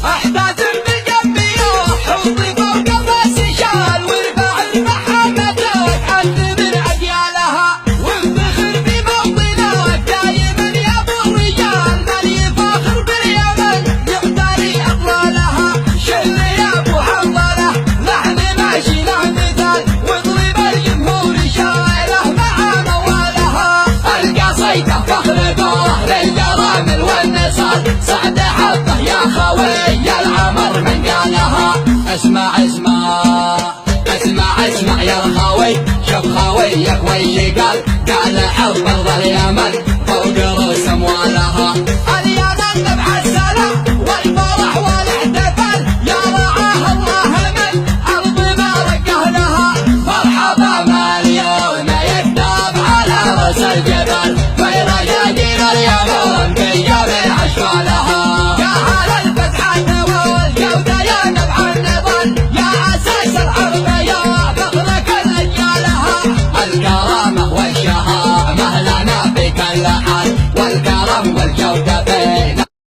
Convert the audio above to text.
احتاج بجنبي حوضي فوق راسي شال وارفع محمدك انت من اجيالها وافتخر بموطنك دايما يا ابو الرجال مالي فاخر باليمن يعتري اطلالها شل يا ابو حنظله نحن ماشينا مثال واضرب الجمهور شاعره مع موالها القصيده فخرته للجرامل والنصال سعد حظه يا خوي العمر من قالها اسمع اسمع اسمع اسمع يا الخوي شوف خويك ويش قال حب ارض اليمن فوق رؤوس اموالها